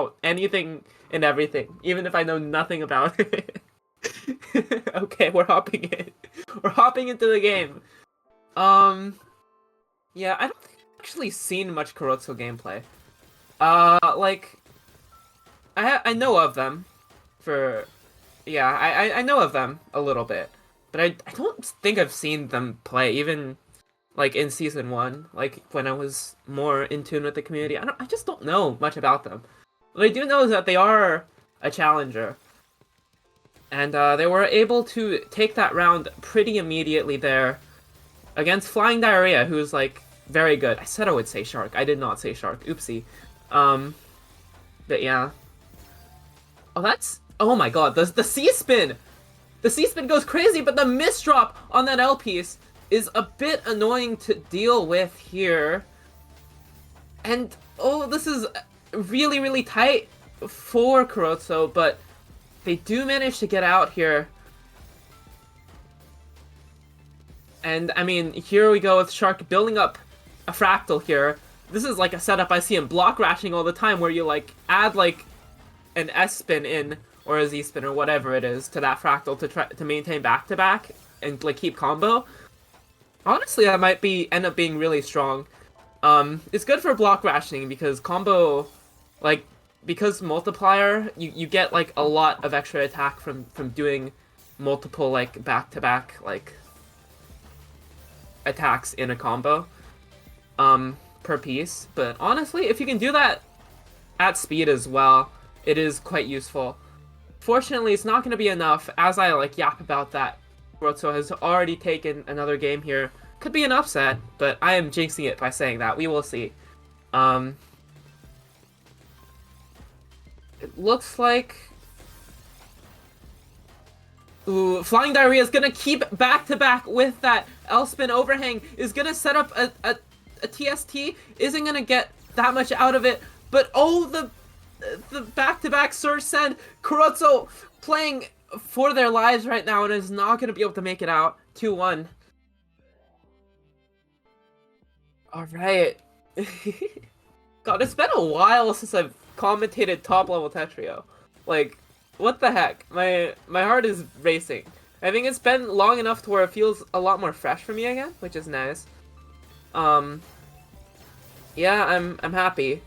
about anything and everything, even if I know nothing about it. Okay, we're hopping in. We're hopping into the game. Yeah, I don't think I've actually seen much KUROTZO gameplay. Like, I know of them, for, yeah, I know of them a little bit, but I don't think I've seen them play, even, like, in Season 1, like, when I was more in tune with the community. I just don't know much about them. What I do know is that they are a challenger, and they were able to take that round pretty immediately there against FlyingDiarrhea, who's, like, very good. I said I would say Shark. I did not say Shark. Oopsie. But yeah. Oh, that's... Oh my god, the C-spin! The C-spin goes crazy, but the misdrop on that L-piece is a bit annoying to deal with here. And, oh, this is really, really tight for KUROTZO, but they do manage to get out here. And, I mean, here we go with Shark building up a fractal here. This is like a setup I see in block rashing all the time, where you, like, add, like, an S-spin in, or a Z-spin, or whatever it is, to that fractal to try to maintain back-to-back, and, like, keep combo. Honestly, that might end up being really strong. It's good for block rationing, because combo, like, because multiplier, you get, like, a lot of extra attack from doing multiple, like, back-to-back, like, attacks in a combo, per piece. But honestly, if you can do that at speed as well, it is quite useful. Fortunately, it's not going to be enough. As I, like, yap about that, KUROTZO has already taken another game here. Could be an upset, but I am jinxing it by saying that. We will see. It looks like... Ooh, FlyingDiarrhea is gonna keep back-to-back with that L-spin overhang, is gonna set up a TST, isn't gonna get that much out of it, but oh, the back-to-back surge send, KUROTZO playing for their lives right now and is not gonna be able to make it out. 2-1. Alright. God, it's been a while since I've commentated top-level Tetrio. Like, what the heck? My heart is racing. I think it's been long enough to where it feels a lot more fresh for me again, which is nice. Yeah, I'm happy.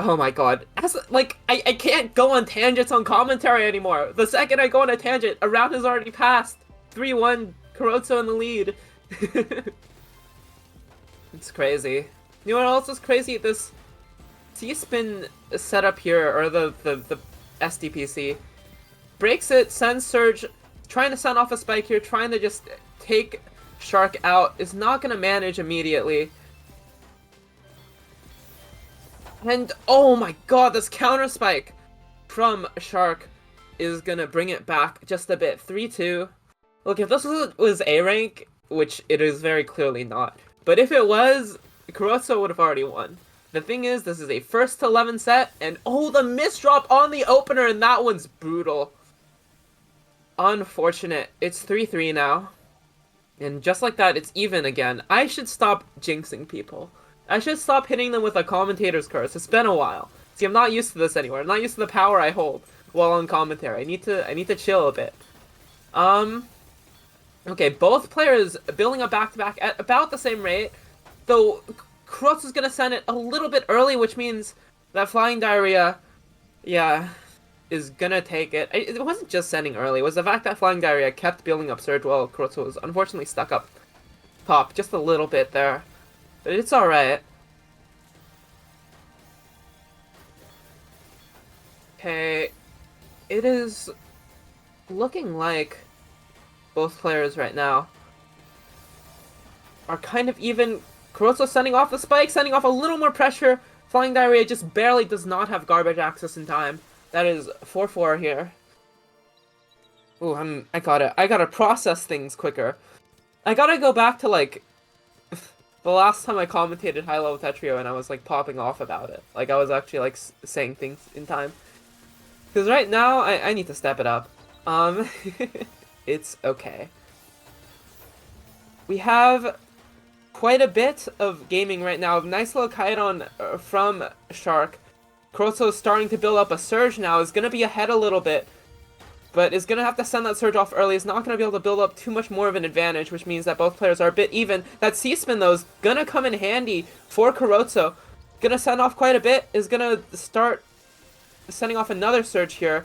Oh my god. I can't go on tangents on commentary anymore. The second I go on a tangent, a round has already passed. 3-1, KUROTZO in the lead. It's crazy. You know what else is crazy? This C-spin setup here, or the SDPC, breaks it, sends Surge, trying to send off a spike here, trying to just take Shark out, is not going to manage immediately. And, oh my god, this counter spike from Shark is going to bring it back just a bit. 3-2. Look, if this was A rank, which it is very clearly not, but if it was, KUROTZO would have already won. The thing is, this is a first to 11 set, and oh, the misdrop on the opener, and that one's brutal. Unfortunate. It's 3-3 now. And just like that, it's even again. I should stop jinxing people. I should stop hitting them with a commentator's curse. It's been a while. See, I'm not used to this anymore. I'm not used to the power I hold while on commentary. I need to chill a bit. Okay, both players building up back-to-back at about the same rate, though KUROTZO's gonna send it a little bit early, which means that FlyingDiarrhea, yeah, is gonna take it. It wasn't just sending early, it was the fact that FlyingDiarrhea kept building up Surge while KUROTZO was unfortunately stuck up top just a little bit there. But it's alright. Okay, it is looking like both players right now are kind of even. KUROTZO sending off the spike, sending off a little more pressure. FlyingDiarrhea just barely does not have garbage access in time. That is 4-4 here. Ooh, I gotta process things quicker. I gotta go back to, like, the last time I commentated high level Tetrio and I was, like, popping off about it. Like, I was actually, like, saying things in time. Because right now, I need to step it up. It's okay. We have quite a bit of gaming right now. Nice little kite on from Shark. KUROTZO is starting to build up a surge now. Is going to be ahead a little bit. But is going to have to send that surge off early. Is not going to be able to build up too much more of an advantage, which means that both players are a bit even. That C-spin, though, is going to come in handy for KUROTZO. Going to send off quite a bit. Is going to start sending off another surge here.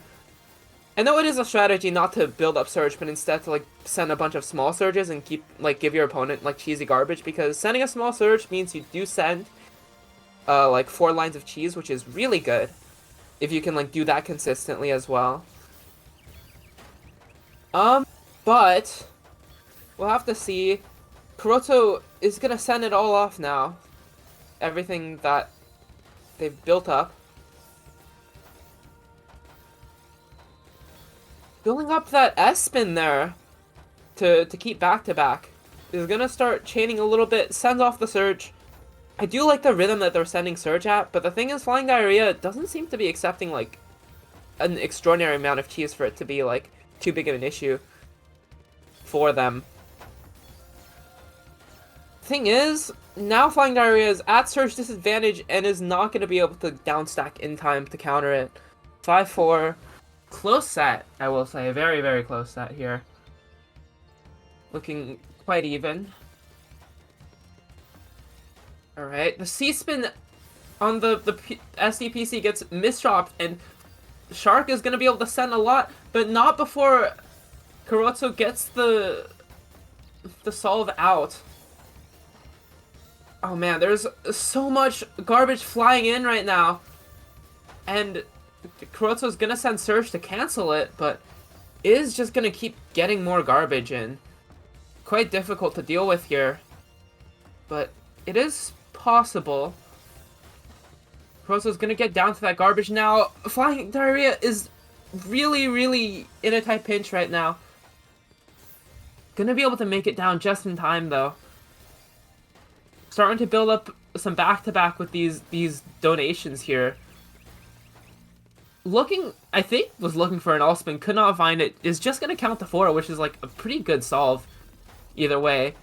I know it is a strategy not to build up surge, but instead to like send a bunch of small surges and keep like give your opponent like cheesy garbage, because sending a small surge means you do send like 4 lines of cheese, which is really good if you can like do that consistently as well. But we'll have to see. KUROTZO is gonna send it all off now. Everything that they've built up. Building up that S-spin there to keep back-to-back. Is gonna start chaining a little bit, sends off the surge. I do like the rhythm that they're sending surge at, but the thing is FlyingDiarrhea doesn't seem to be accepting like an extraordinary amount of cheese for it to be like too big of an issue for them. Thing is, now FlyingDiarrhea is at surge disadvantage and is not going to be able to downstack in time to counter it. 5-4. Close set, I will say. Very, very close set here. Looking quite even. Alright, the C-spin on the SDPC gets misdropped, and Shark is going to be able to send a lot, but not before KUROTZO gets the solve out. Oh man, there's so much garbage flying in right now, and KUROTZO's gonna send Surge to cancel it, but is just gonna keep getting more garbage in. Quite difficult to deal with here, but it is possible. KUROTZO's gonna get down to that garbage now. FlyingDiarrhea is really, really in a tight pinch right now. Gonna be able to make it down just in time, though. Starting to build up some back-to-back with these donations here. I think was looking for an all-spin, could not find it. Is just gonna count to 4, which is like a pretty good solve either way.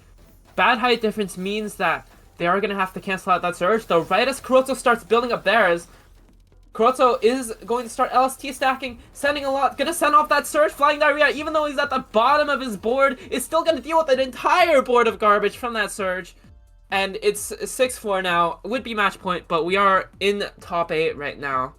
Bad height difference means that they are gonna have to cancel out that surge, though right as KUROTZO starts building up theirs. KUROTZO is going to start LST stacking, sending a lot, gonna send off that surge. FlyingDiarrhea, even though he's at the bottom of his board, is still gonna deal with an entire board of garbage from that surge. And it's 6-4 now. It would be match point, but we are in top 8 right now.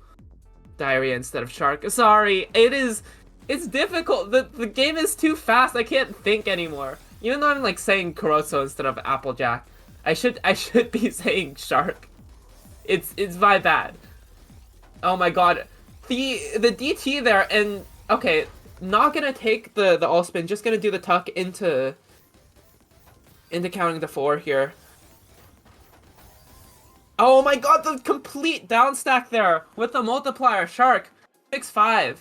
Diarrhea instead of Shark. Sorry, it's difficult. The game is too fast. I can't think anymore. Even though I'm like saying KUROTZO instead of Applejack, I should be saying Shark. It's my bad. Oh my god, the DT there, and okay, not gonna take the all spin, just gonna do the tuck into counting the 4 here. Oh my god, the complete down stack there with the multiplier. Shark 6-5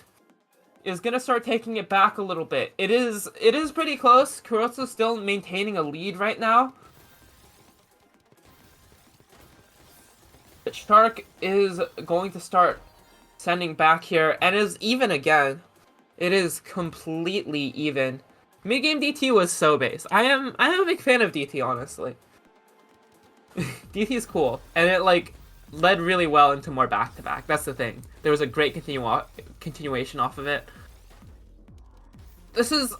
is gonna start taking it back a little bit. It is pretty close. KUROTZO still maintaining a lead right now. But Shark is going to start sending back here, and is even again. It is completely even. Mid-game DT was so base. I am a big fan of DT, honestly. DT is cool, and it like led really well into more back-to-back. That's the thing. There was a great continuation off of it. This is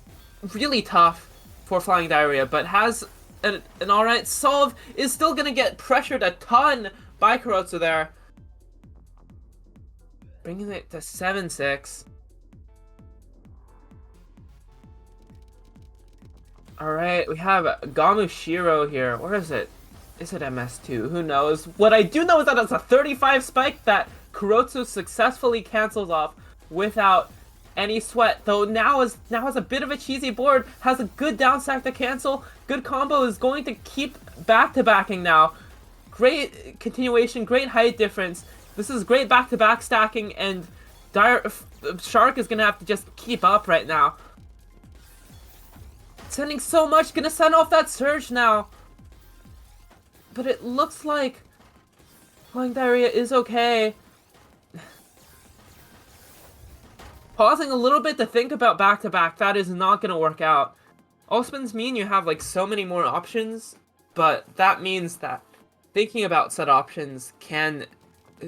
really tough for FlyingDiarrhea, but has an alright solve. Is still gonna get pressured a ton by KUROTZO there, bringing it to 7-6. Alright, we have Gamushiro here. Where is it? Is it MS2? Who knows? What I do know is that it's a 35 spike that KUROTZO successfully cancels off without any sweat. Though now has a bit of a cheesy board, has a good down stack to cancel. Good combo, is going to keep back-to-backing now. Great continuation, great height difference. This is great back-to-back stacking, and Shark is going to have to just keep up right now. Sending so much, going to send off that surge now. But it looks like FlyingDiarrhea is okay. Pausing a little bit to think about back-to-back, that is not going to work out. All spins mean you have like so many more options, but that means that thinking about said options can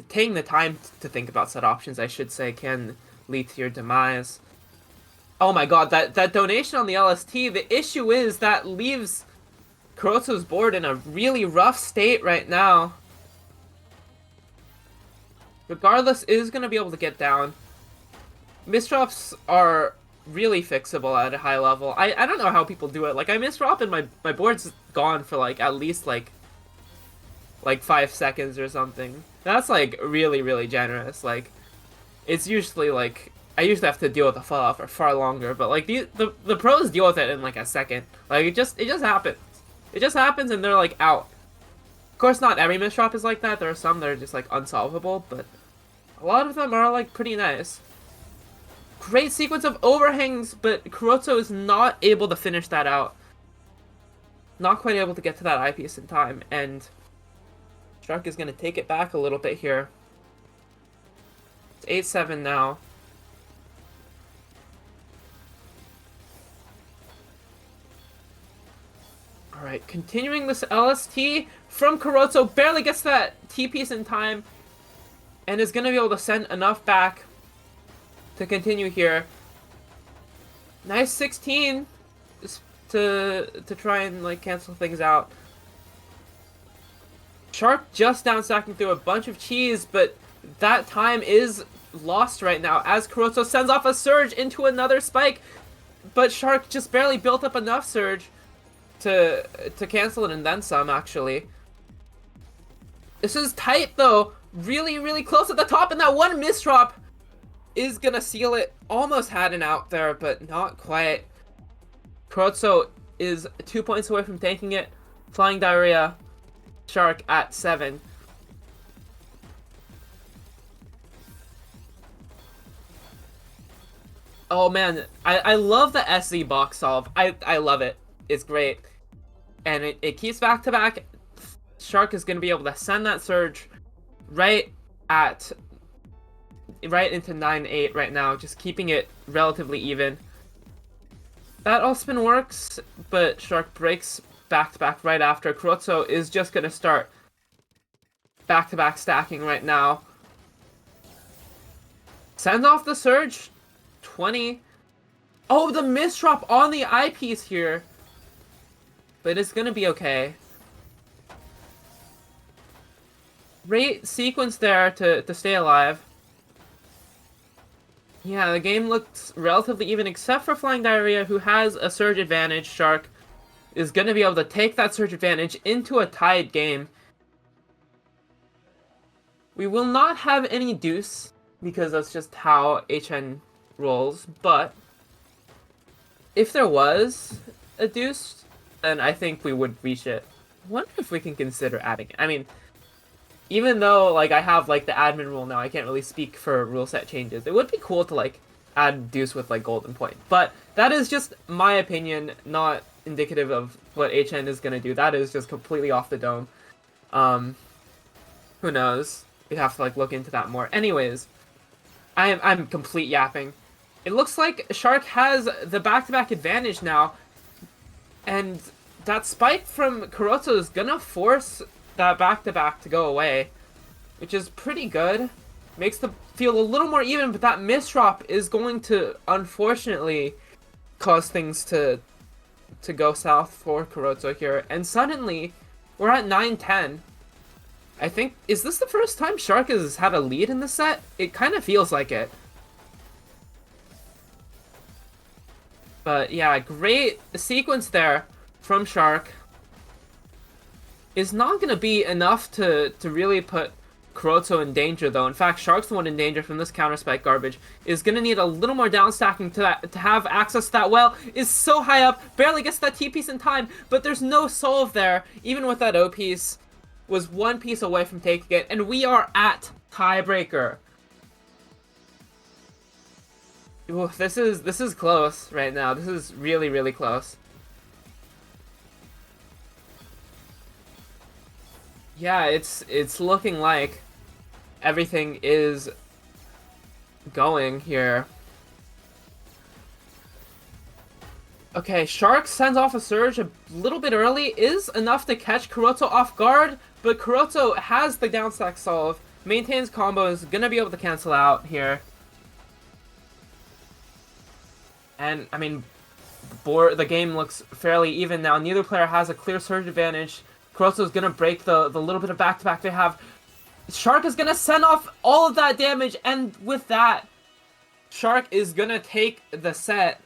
taking the time to think about set options, I should say, can lead to your demise. Oh my god, that donation on the LST, the issue is that leaves KUROTZO's board in a really rough state right now. Regardless, is going to be able to get down. Misdrops are really fixable at a high level. I don't know how people do it. Like, I misdrop and my board's gone for, like, at least, like 5 seconds or something. That's, like, really, really generous. Like, it's usually, like, I usually have to deal with the fallout for far longer, but, like, the pros deal with it in, like, a second. Like, it just happens. It just happens and they're, like, out. Of course, not every misdrop is like that. There are some that are just, like, unsolvable, but a lot of them are, like, pretty nice. Great sequence of overhangs, but KUROTZO is not able to finish that out. Not quite able to get to that eyepiece in time, and Shark is going to take it back a little bit here. It's 8-7 now. Alright, continuing this LST from KUROTZO, barely gets that T-piece in time, and is going to be able to send enough back to continue here. Nice 16 to try and, like, cancel things out. Shark just down stacking through a bunch of cheese, but that time is lost right now as KUROTZO sends off a surge into another spike, but Shark just barely built up enough surge to cancel it and then some, actually. This is tight, though. Really, really close at the top, and that one misdrop is gonna seal it. Almost had an out there, but not quite. KUROTZO is 2 points away from tanking it. FlyingDiarrhea, Shark at 7. Oh man, I love the SZ box solve. I love it. It's great. And it keeps back to back. Shark is gonna be able to send that surge right into 9-8 right now, just keeping it relatively even. That all spin works, but Shark breaks back-to-back right after. KUROTZO is just going to start back-to-back stacking right now. Send off the surge. 20. Oh, the misdrop on the eyepiece here. But it's going to be okay. Great sequence there to stay alive. Yeah, the game looks relatively even, except for FlyingDiarrhea, who has a surge advantage. Shark is going to be able to take that surge advantage into a tied game. We will not have any deuce, because that's just how HN rolls, but if there was a deuce, then I think we would reach it. I wonder if we can consider adding it. I mean, even though, like, I have, like, the admin rule now, I can't really speak for rule set changes. It would be cool to, like, add deuce with, like, golden point. But that is just my opinion, not indicative of what HN is going to do. That is just completely off the dome. Who knows? We'd have to, like, look into that more. Anyways, I'm complete yapping. It looks like Shark has the back-to-back advantage now. And that spike from KUROTZO is going to force that back-to-back to go away, which is pretty good. Makes the field a little more even, but that misdrop is going to, unfortunately, cause things to go south for KUROTZO here. And suddenly, we're at 9-10. I think, is this the first time Shark has had a lead in the set? It kind of feels like it. But yeah, great sequence there from Shark. Is not going to be enough to really put KUROTZO in danger, though. In fact, Shark's the one in danger from this counter spike garbage. Is going to need a little more down stacking to have access to that well. Is so high up, barely gets that T-piece in time, but there's no solve there. Even with that O-piece, was 1 piece away from taking it, and we are at tiebreaker. Ooh, this is close right now. This is really, really close. Yeah, it's looking like everything is going here. Okay, Shark sends off a surge a little bit early, is enough to catch KUROTZO off guard, but KUROTZO has the downstack solve, maintains combo is gonna be able to cancel out here. And, I mean, the game looks fairly even now. Neither player has a clear surge advantage. KUROTZO is gonna break the little bit of back-to-back they have. Shark is gonna send off all of that damage, and with that, Shark is gonna take the set.